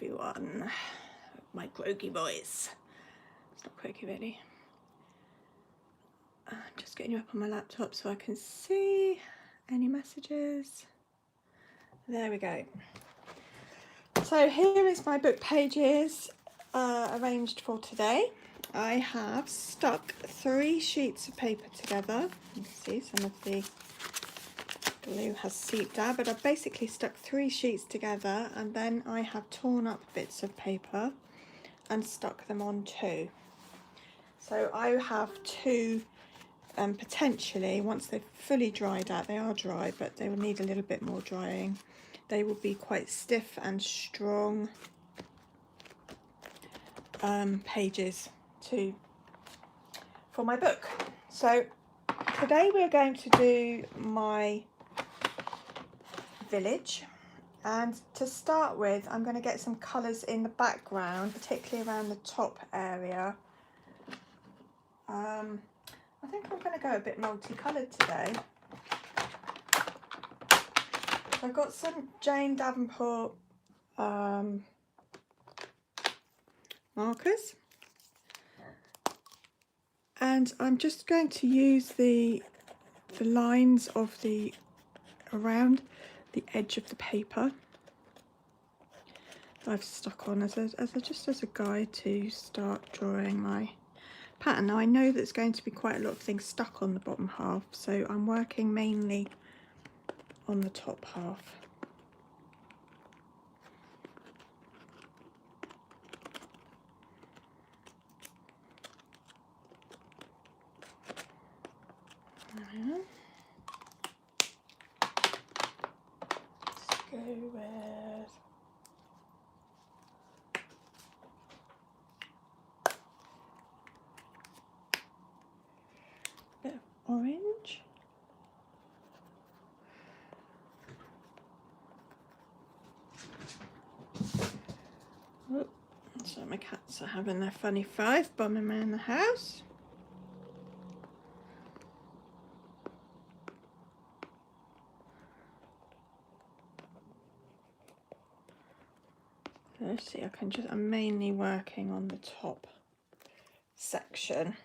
everyone. My croaky voice. It's not croaky really. I'm just getting you up on my laptop so I can see any messages. There we go. So here is my book pages arranged for today. I have stuck 3 sheets of paper together. You can see some of the glue has seeped out, but I've basically stuck 3 sheets together, and then I have torn up bits of paper and stuck them on 2. So I have 2 potentially, once they've fully dried out, they are dry but they will need a little bit more drying. They will be quite stiff and strong pages for my book. So today we're going to do my village, and to start with I'm going to get some colours in the background, particularly around the top area. I think I'm going to go a bit multicoloured today. I've got some Jane Davenport markers, and I'm just going to use the lines of the around the edge of the paper that I've stuck on just as a guide to start drawing my pattern. Now I know there's going to be quite a lot of things stuck on the bottom half, so I'm working mainly on the top half. Let's go with a bit of orange. Oh, so my cats are having their funny five, bumming around the house. Let's see, I'm mainly working on the top section.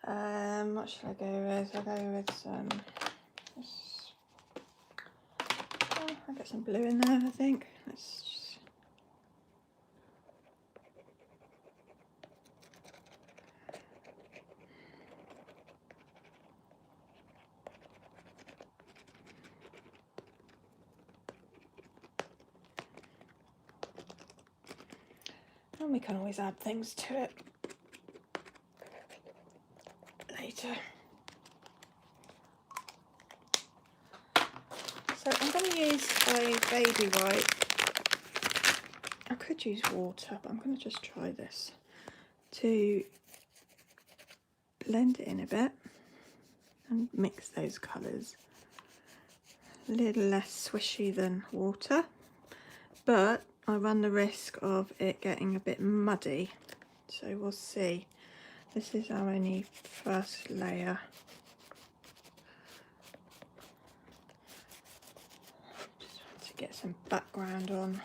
What should I go with? I'll go with some, I'll get some blue in there, I think. And we can always add things to it later. So I'm going to use a baby white. I could use water, but I'm going to just try this to blend it in a bit and mix those colours. A little less swishy than water, but I run the risk of it getting a bit muddy, so we'll see. This is our only first layer. Just want to get some background on.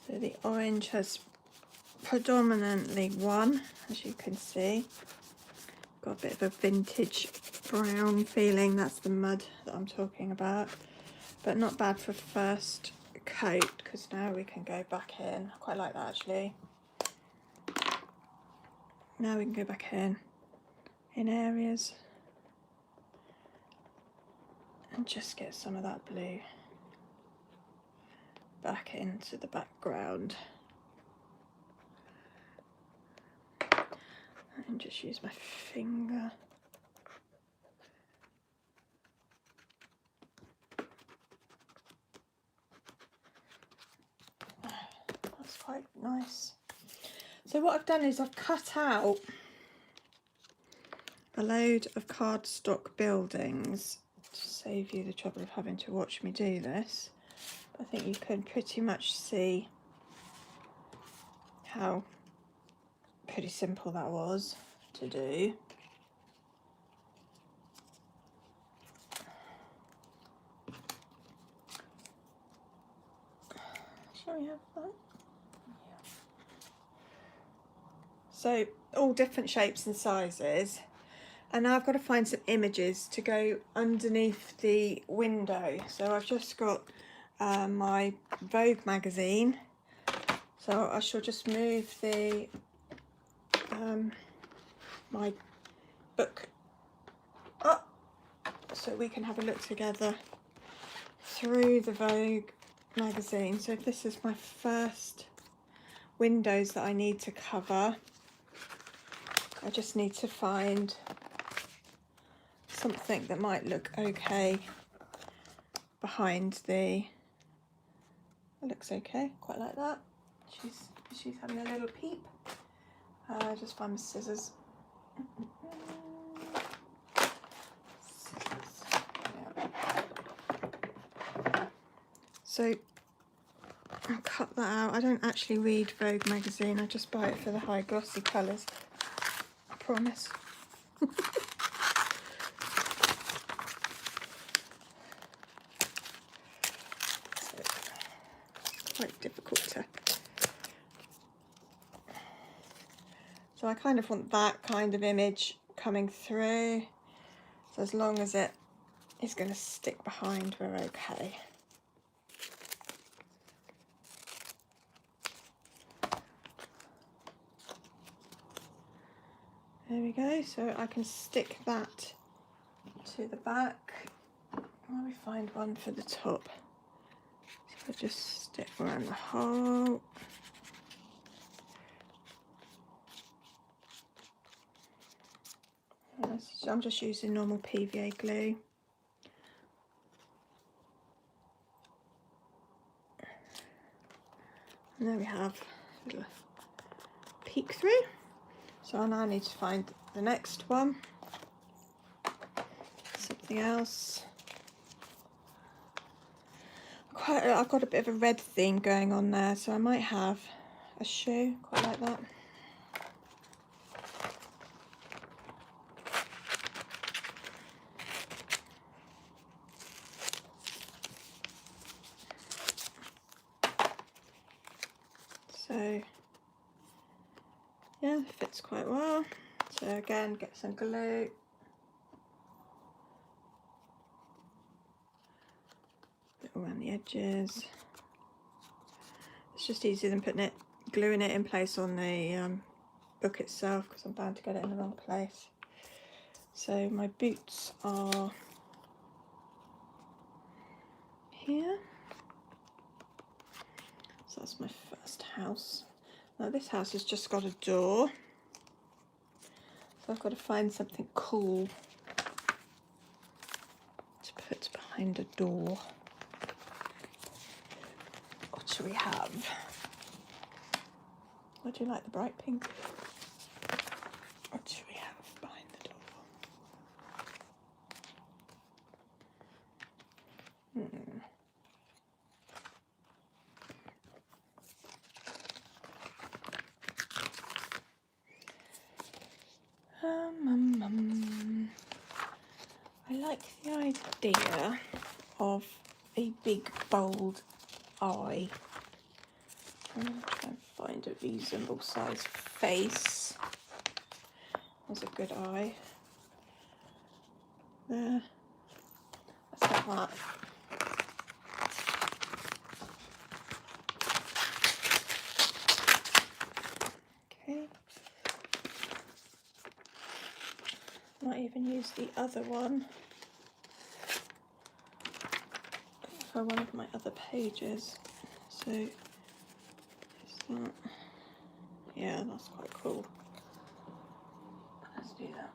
So the orange has predominantly won, as you can see. Got a bit of a vintage brown feeling, that's the mud that I'm talking about. But not bad for first coat, because now we can go back in. I quite like that actually. Now we can go back in areas and just get some of that blue back into the background. And just use my finger. That's quite nice. So what I've done is I've cut out a load of cardstock buildings to save you the trouble of having to watch me do this. I think you can pretty much see how pretty simple that was to do. one. Yeah. So all different shapes and sizes. And now I've got to find some images to go underneath the window. So I've just got my Vogue magazine. So I shall just move the my book up so we can have a look together through the Vogue magazine. So this is my first windows that I need to cover. I just need to find something that might look okay behind the, it looks okay, quite like that. She's having a little peep. Just find my scissors. Yeah. So I'll cut that out. I don't actually read Vogue magazine, I just buy it for the high glossy colours. I promise. So it's quite difficult to. So I kind of want that kind of image coming through. So as long as it is going to stick behind, we're okay. There we go. So I can stick that to the back. Let me find one for the top. So I'll just stick around the hole. So I'm just using normal PVA glue. And there we have a little peek through. So I now need to find the next one. Something else. I've got a bit of a red theme going on there, so I might have a shoe, quite like that. So yeah, it fits quite well. So again, get some glue. Around the edges. It's just easier than putting it, gluing it in place on the book itself, because I'm bound to get it in the wrong place. So my boots are here. So that's my first house. Now this house has just got a door. So I've got to find something cool to put behind a door. What shall we have? I do like the bright pink. What should we have behind the door? I like the idea of a big bold eye. I'm going to try and find a reasonable size face. There's a good eye. There. Let's have that. Okay. Might even use the other one for one of my other pages. So is that, yeah, that's quite cool. Let's do that.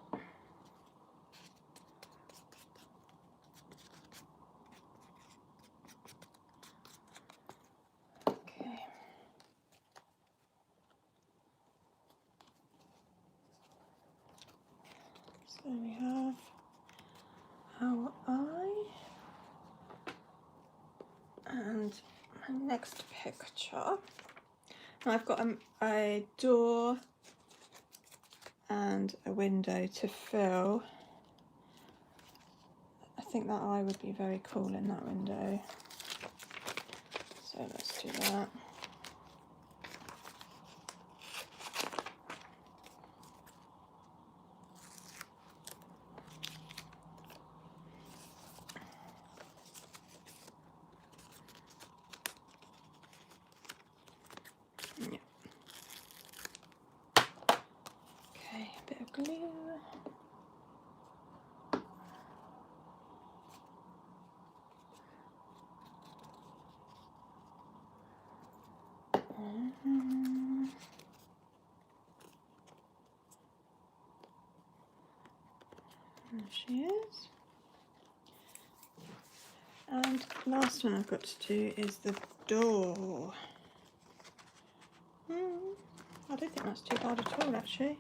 Okay. So we have our eye, and my next picture. I've got a door and a window to fill. I think that eye would be very cool in that window. So let's do that. glue. There she is. And last one I've got to do is the door. I don't think that's too bad at all, actually.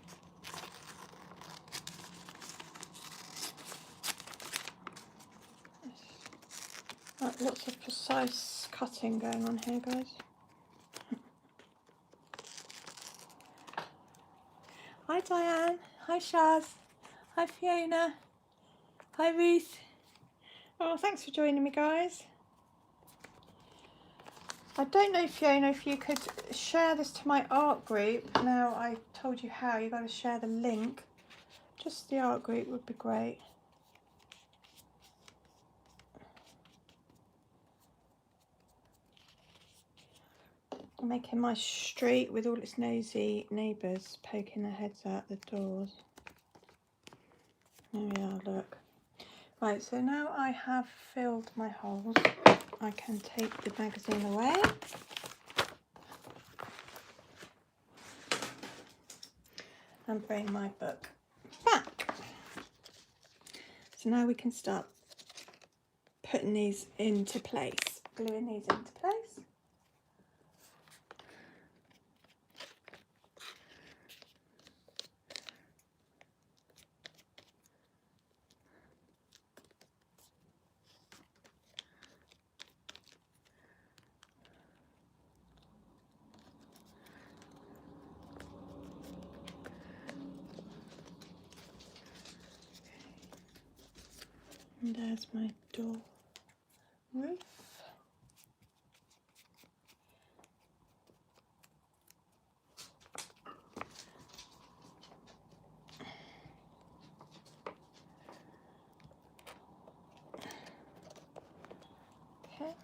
Lots of precise cutting going on here, guys. Hi Diane, hi Shaz, hi Fiona, hi Ruth. Oh, thanks for joining me, guys. I don't know, Fiona, if you could share this to my art group. Now, I told you how, you've got to share the link. Just the art group would be great. I'm making my street with all its nosy neighbours poking their heads out the doors. There we are, look. Right, so now I have filled my holes, I can take the magazine away. And bring my book back. So now we can start putting these into place, gluing these into place. And there's my door roof. Okay.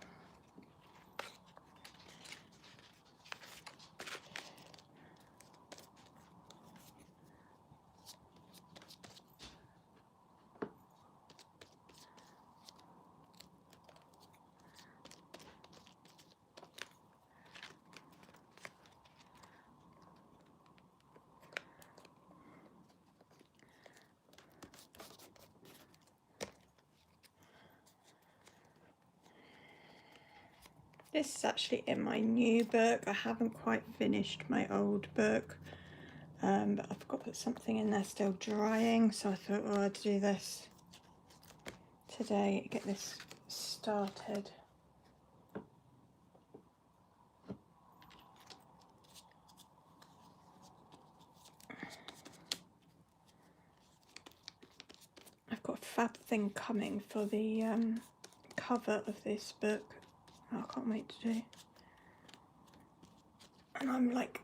This is actually in my new book. I haven't quite finished my old book, but I've got to put something in there still drying, so I thought, well, I'd do this today, get this started. I've got a fab thing coming for the cover of this book. I can't wait to do. And I'm like,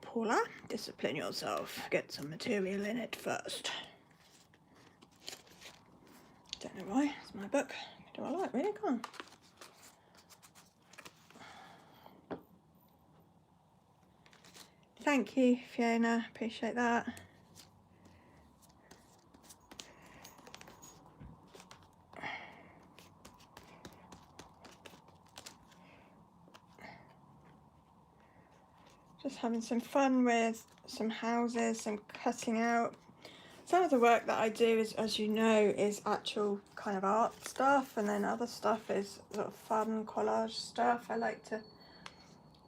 Paula, discipline yourself. Get some material in it first. Don't know why. It's my book. Do I like? Really? Come on. Thank you, Fiona. Appreciate that. Just having some fun with some houses, some cutting out. Some of the work that I do is, as you know, is actual kind of art stuff, and then other stuff is sort of fun collage stuff. I like to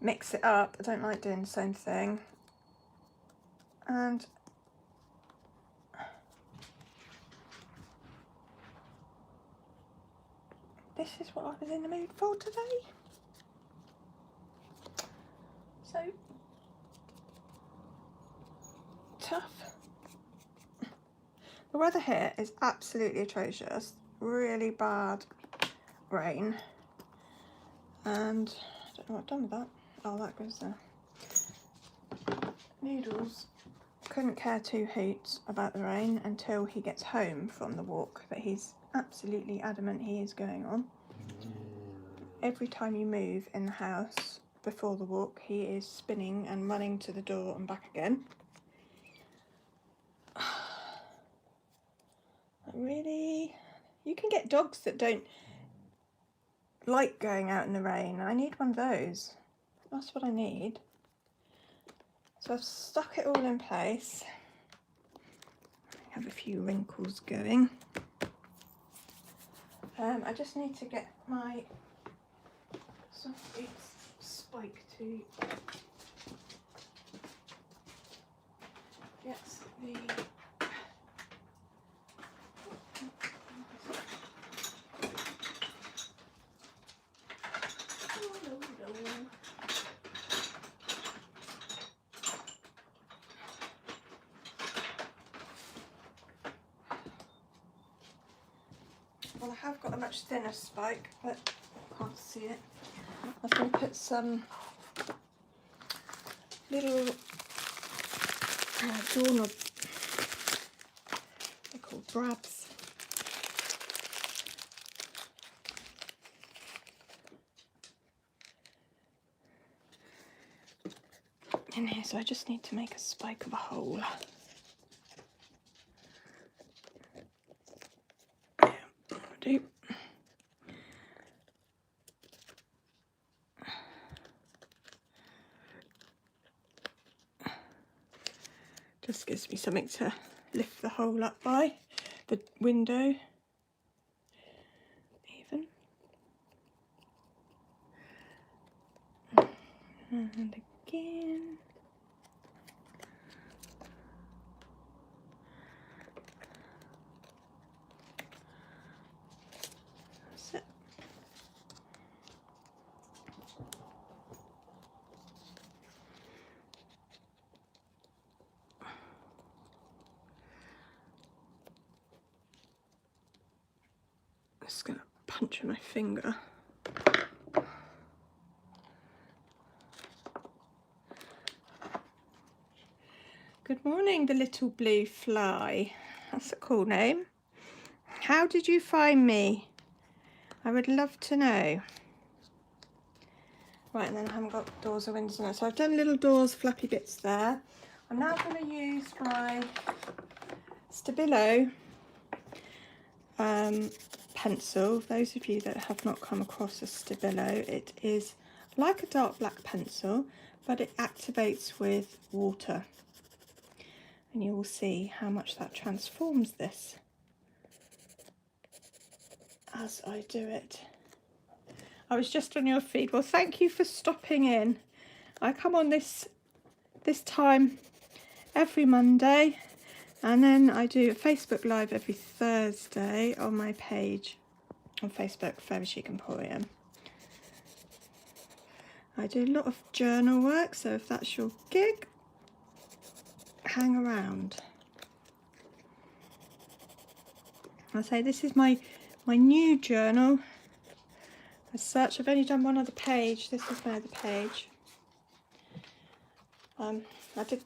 mix it up. I don't like doing the same thing. And this is what I was in the mood for today. So tough. The weather here is absolutely atrocious. Really bad rain. And I don't know what I've done with that. Oh, that goes there. Noodles couldn't care two hoots about the rain until he gets home from the walk that he's absolutely adamant he is going on. Every time you move in the house before the walk, he is spinning and running to the door and back again. Really, you can get dogs that don't like going out in the rain. I need one of those. That's what I need. So I've stuck it all in place. I have a few wrinkles going. I just need to get my spike to get the well, I have got a much thinner spike, but I can't see it. I was going to put some little doorknob, they're called brabs. In here, so I just need to make a spike of a hole. Yeah, do. Just gives me something to lift the hole up by, the window even. And again. That's it. Just gonna punch my finger. Good morning, the little blue fly. That's a cool name. How did you find me? I would love to know. Right, and then I haven't got doors or windows on it. So I've done little doors, flappy bits there. I'm now going to use my Stabilo pencil. Those of you that have not come across a Stabilo, it is like a dark black pencil, but it activates with water. And you will see how much that transforms this as I do it. I was just on your feed. Well, thank you for stopping in. I come on this time every Monday, and then I do a Facebook Live every Thursday on my page on Facebook, Chic Emporium. I do a lot of journal work, so if that's your gig, hang around. I'll say this is my new journal. As such, I've only done one other page. This is my other page.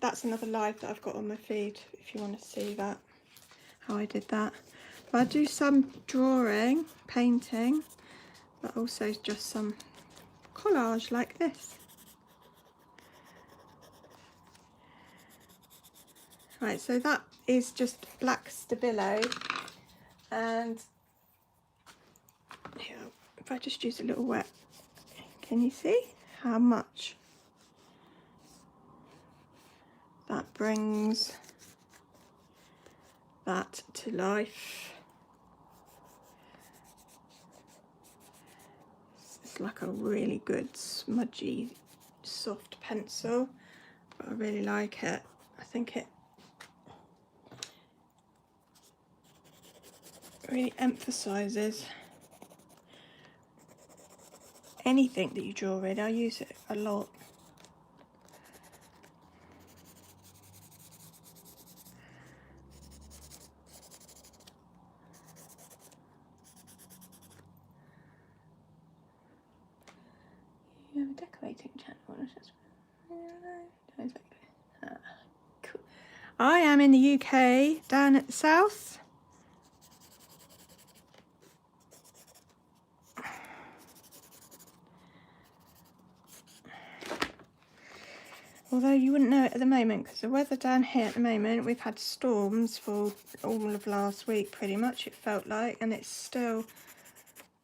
That's another live that I've got on my feed if you want to see that, how I did that. But I do some drawing, painting, but also just some collage like this. Right, so that is just black Stabilo, and here, if I just use a little wet, can you see how much that brings that to life? It's like a really good smudgy soft pencil, but I really like it. I think it really emphasises anything that you draw in. I use it a lot. You have a decorating channel. Cool. I am in the UK, down at the south. Although you wouldn't know it at the moment because the weather down here at the moment, we've had storms for all of last week pretty much, it felt like, and it's still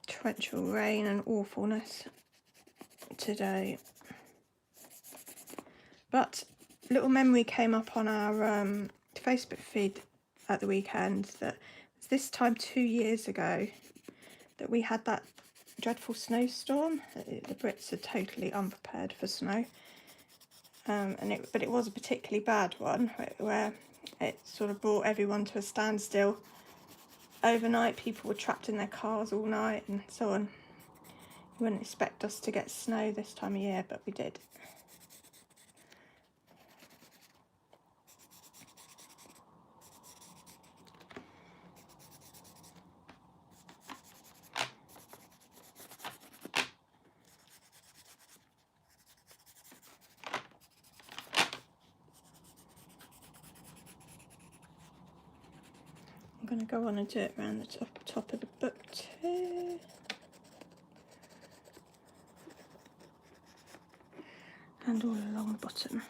torrential rain and awfulness today. But little memory came up on our Facebook feed at the weekend that it was this time 2 years ago that we had that dreadful snowstorm. The Brits are totally unprepared for snow. But it was a particularly bad one where it sort of brought everyone to a standstill overnight. People were trapped in their cars all night and so on. You wouldn't expect us to get snow this time of year, but we did. I'm going to go on and do it around the top of the book too. And all along the bottom.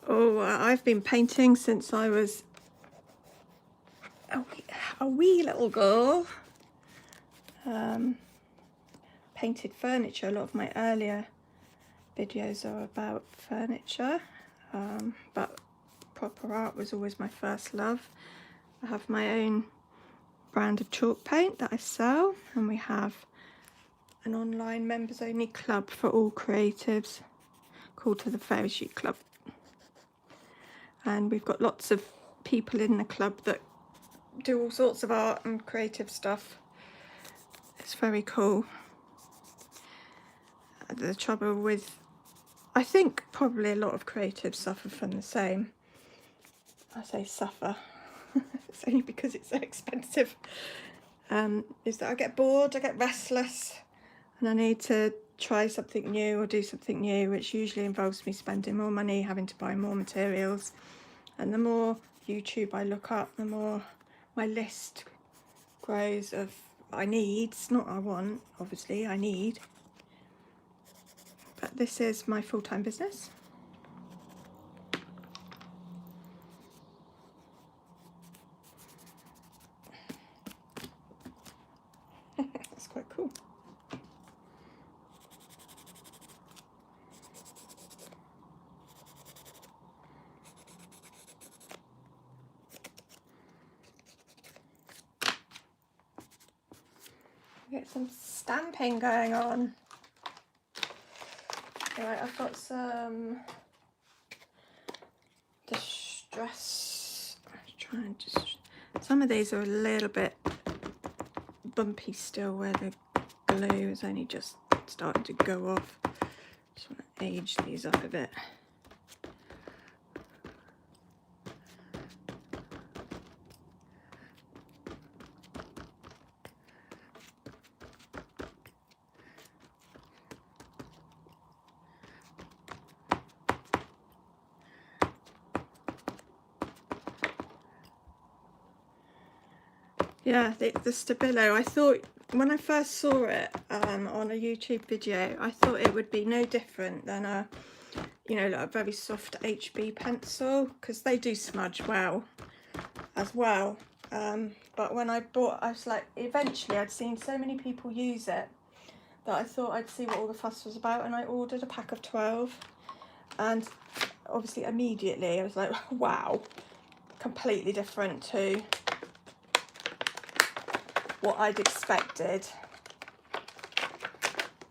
Oh, I've been painting since I was a wee little girl. Painted furniture. A lot of my earlier videos are about furniture, but proper art was always my first love. I have my own brand of chalk paint that I sell, and we have an online members only club for all creatives called the Fairy Chic Club, and we've got lots of people in the club that do all sorts of art and creative stuff. It's very cool. The trouble with, I think probably a lot of creatives suffer from the same. I say suffer, it's only because it's so expensive, is that I get bored, I get restless, and I need to try something new or do something new, which usually involves me spending more money, having to buy more materials. And the more YouTube I look up, the more my list grows of I need, not I want, obviously, I need. But this is my full-time business. That's quite cool. Get some stamping going on. Right, I've got some distress. Some of these are a little bit bumpy still, where the glue is only just starting to go off. Just want to age these up a bit. Yeah, the Stabilo, I thought when I first saw it on a YouTube video, I thought it would be no different than a, you know, like a very soft HB pencil, because they do smudge well as well. But when I bought, I was like, eventually I'd seen so many people use it that I thought I'd see what all the fuss was about, and I ordered a pack of 12, and obviously immediately I was like, wow, completely different to what I'd expected.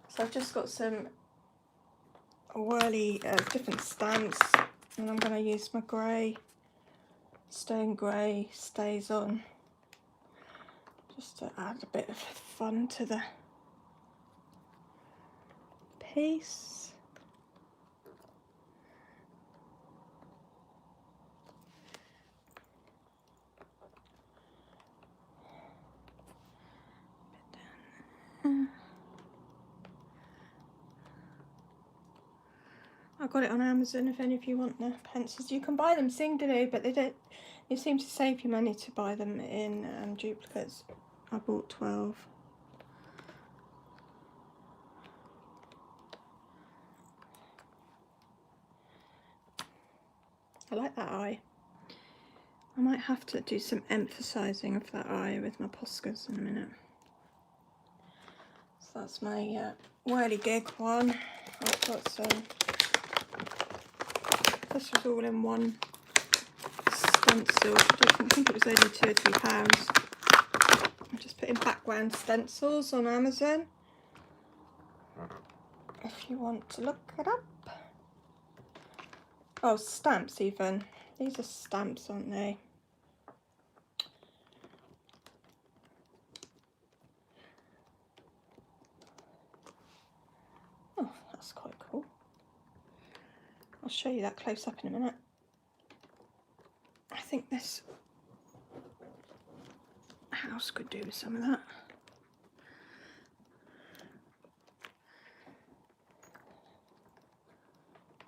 So I've just got some whirly different stamps, and I'm going to use my grey, stone grey stays on, just to add a bit of fun to the piece. I got it on Amazon if any of you want the pencils. You can buy them singly, but they You seem to save you money to buy them in duplicates. I bought 12. I like that eye. I might have to do some emphasising of that eye with my Poscas in a minute. So that's my whirligig one. I've got some. This was all in one stencil. I think it was only £2 or £3. I'm just putting background stencils on Amazon. If you want to look it up. Oh, stamps even. These are stamps, aren't they? Oh, that's quite cool. I'll show you that close up in a minute. I think this house could do with some of that.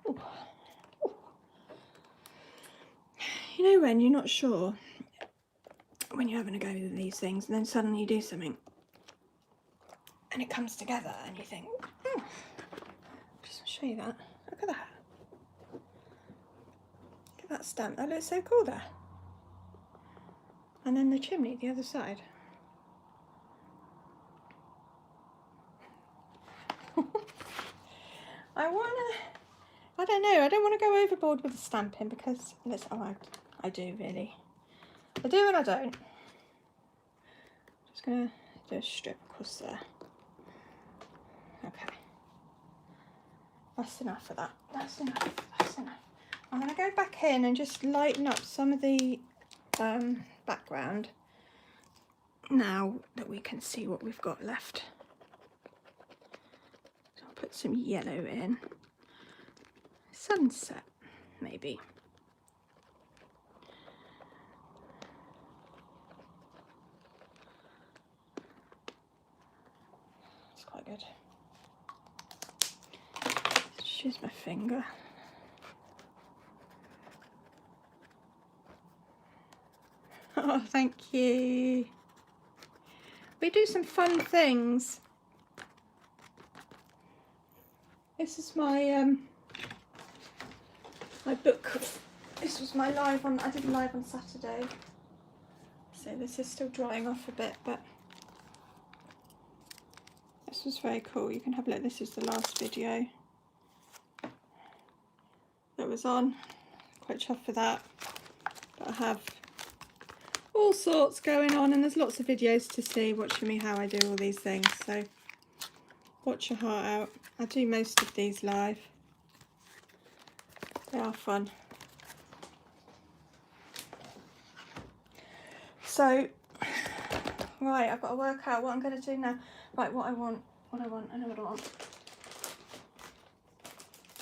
Ooh. Ooh. You know when you're not sure, when you're having a go with these things, and then suddenly you do something, and it comes together, and you think, oh, just show you that. Look at that. Look at that stamp. That looks so cool there. And then the chimney, the other side. I don't know, I don't want to go overboard with the stamping because, I do really. I do and I don't. Just going to do a strip across there. Okay. That's enough of that. That's enough. That's enough. I'm going to go back in and just lighten up some of the background now that we can see what we've got left. So I'll put some yellow in. Sunset, maybe. That's quite good. Just use my finger. Oh, thank you. We do some fun things. This is my my book. This was my live on. I did live on Saturday, so this is still drying off a bit, but this was very cool. You can have a look. This is the last video that was on. Quite chuffed for that. But I have all sorts going on, and there's lots of videos to see watching me how I do all these things. So watch your heart out. I do most of these live. They are fun. So, right, I've got to work out what I'm going to do now. Right, what I want, I know what I want.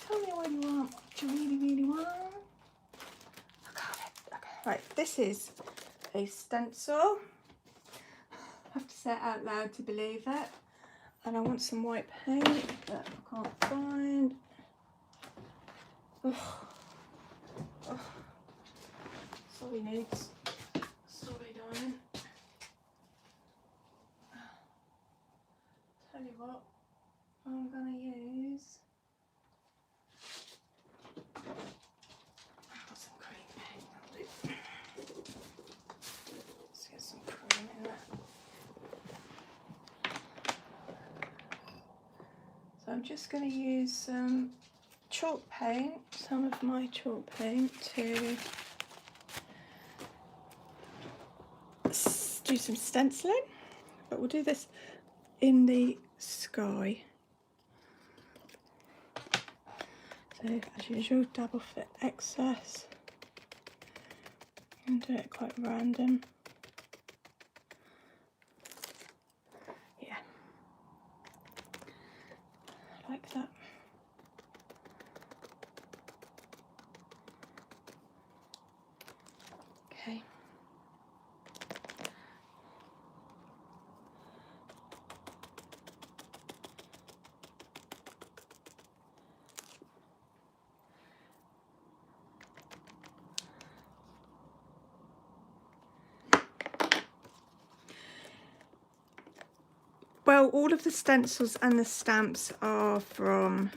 Tell me what you want, what you really, really want. Okay, right, this is a stencil. I have to say it out loud to believe it. And I want some white paint that I can't find. Oh. Oh. Sorry, needs. Sorry, darling. Tell you what, I'm gonna use. I've got some cream paint. I'll do. Let's get some cream in there. So I'm just going to use some chalk paint, some of my chalk paint, to do some stenciling, but we'll do this in the sky. So as usual, dab off the excess and do it quite random. Yeah, like that. Okay. Well, all of the stencils and the stamps are from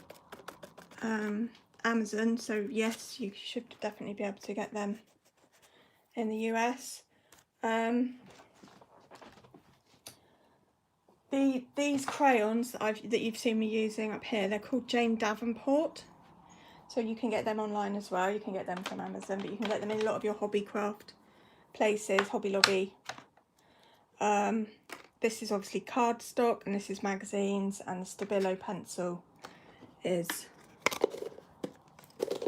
Amazon, so yes, you should definitely be able to get them in the US. These crayons that you've seen me using up here, they're called Jane Davenport. So you can get them online as well. You can get them from Amazon, but you can get them in a lot of your Hobbycraft places, Hobby Lobby. This is obviously cardstock, and this is magazines, and the Stabilo pencil is,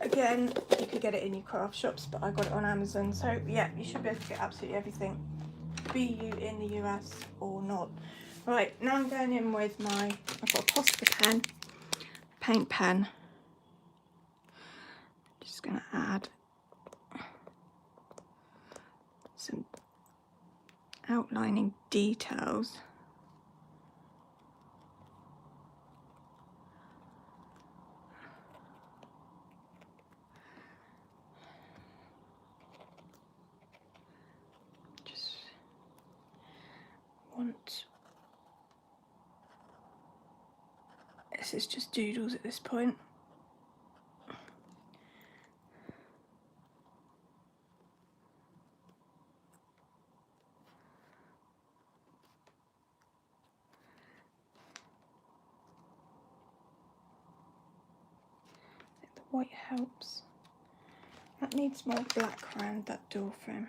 again, you could get it in your craft shops, but I got it on Amazon. So yeah, you should be able to get absolutely everything, be you in the US or not. Right, now I'm going in with my, I've got a Posca pen, paint pen. Just going to add some outlining details. Just want, this is just doodles at this point. I think the white helps. That needs more black around that door frame.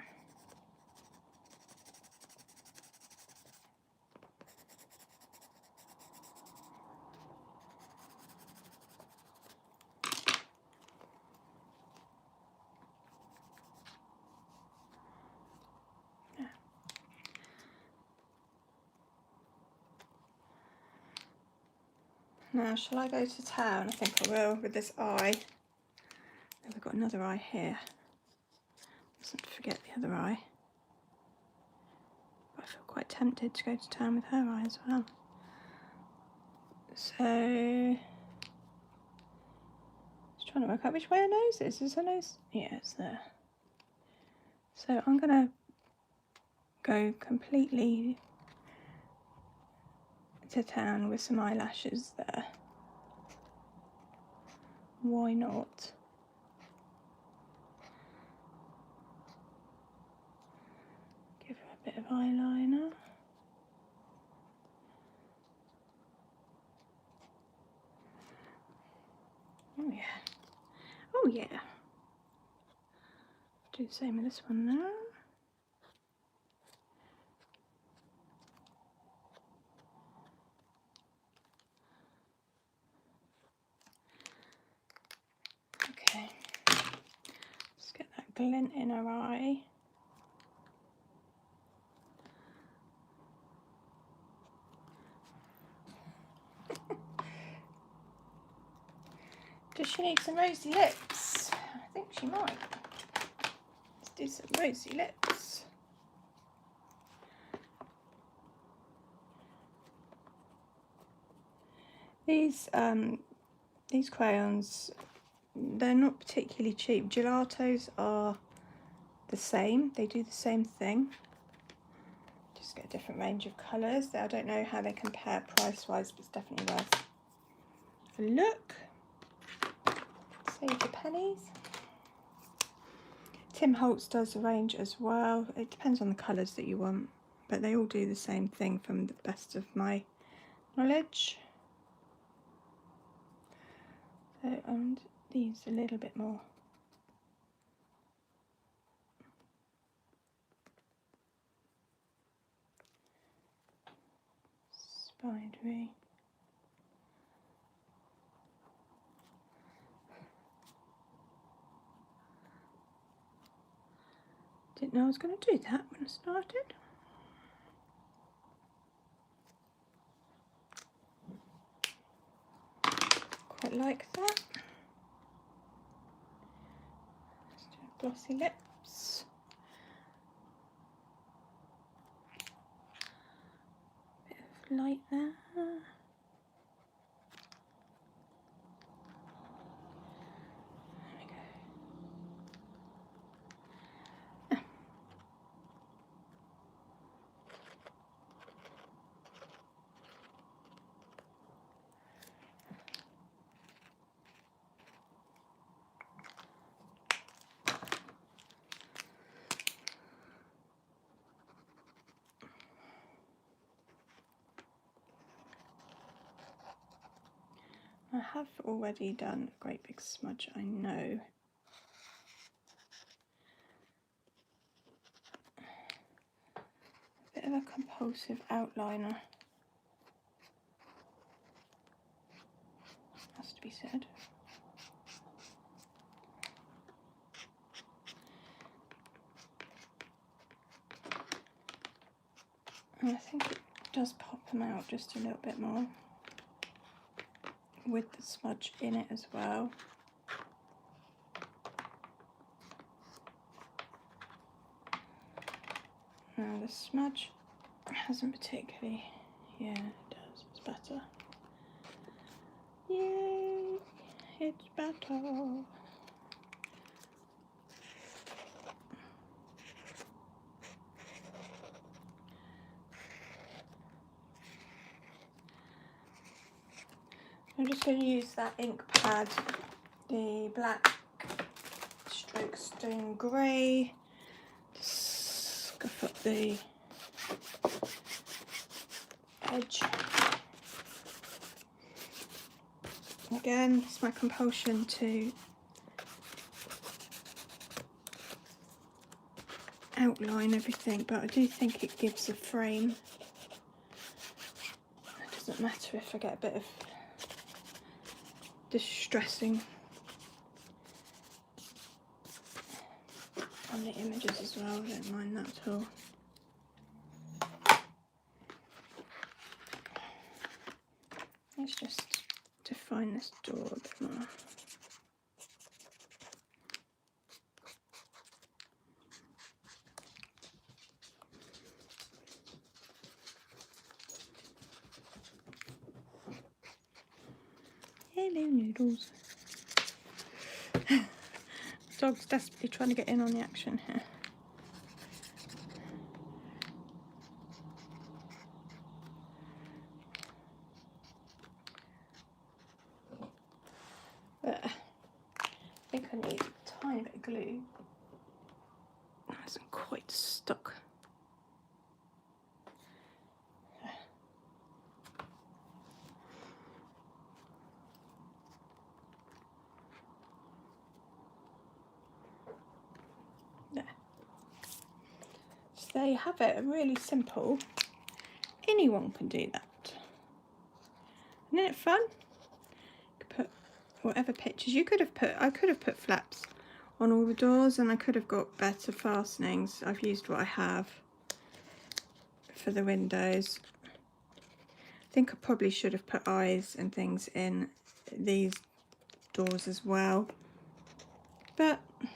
Now, shall I go to town? I think I will with this eye. And we've got another eye here. Mustn't forget the other eye. But I feel quite tempted to go to town with her eye as well. So, just trying to work out which way her nose is. Is her nose? Yeah, it's there. So I'm gonna go completely to town with some eyelashes there. Why not? Give her a bit of eyeliner. Oh yeah. Oh yeah. Do the same with this one now. Okay. Let's get that glint in her eye. Does she need some rosy lips? I think she might. Let's do some rosy lips. These crayons, they're not particularly cheap. Gelatos are the same. They do the same thing. Just get a different range of colours. I don't know how they compare price-wise, but it's definitely worth a look. Save the pennies. Tim Holtz does a range as well. It depends on the colours that you want, but they all do the same thing from the best of my knowledge. So, and these a little bit more spidery. Didn't know I was going to do that when I started. Quite like that. Let's do glossy lips. Bit of light there. I have already done a great big smudge, I know. A bit of a compulsive outliner, has to be said. And I think it does pop them out just a little bit more with the smudge in it as well. Now the smudge hasn't particularly, yeah it does, it's better. Yay, it's better. I'm just going to use that ink pad, the black stroke stone grey, to scuff up the edge. Again, it's my compulsion to outline everything, but I do think it gives a frame. It doesn't matter if I get a bit of distressing on the images as well, I don't mind that at all. Let's just define this door a bit more. Hello, Noodles. Dog's desperately trying to get in on the action here. But I think I need a tiny bit of glue. That isn't quite stuck. There. So there you have it, really simple. Anyone can do that. Isn't it fun? You could put whatever pictures you could have put. I could have put flaps on all the doors, and I could have got better fastenings. I've used what I have for the windows. I think I probably should have put eyes and things in these doors as well, but it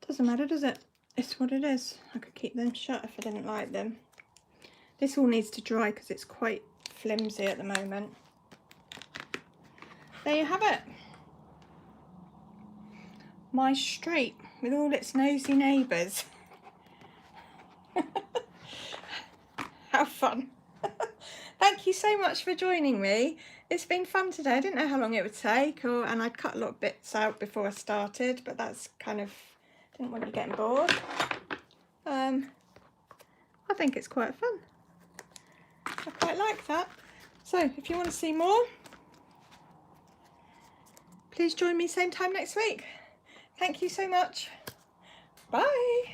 doesn't matter, does it? It's what it is. I could keep them shut if I didn't like them. This all needs to dry because it's quite flimsy at the moment. There you have it. My street with all its nosy neighbours. How fun. Thank you so much for joining me. It's been fun today. I didn't know how long it would take, and I'd cut a lot of bits out before I started, but that's kind of, didn't want you getting bored. I think it's quite fun. I quite like that. So if you want to see more, please join me same time next week. Thank you so much. Bye.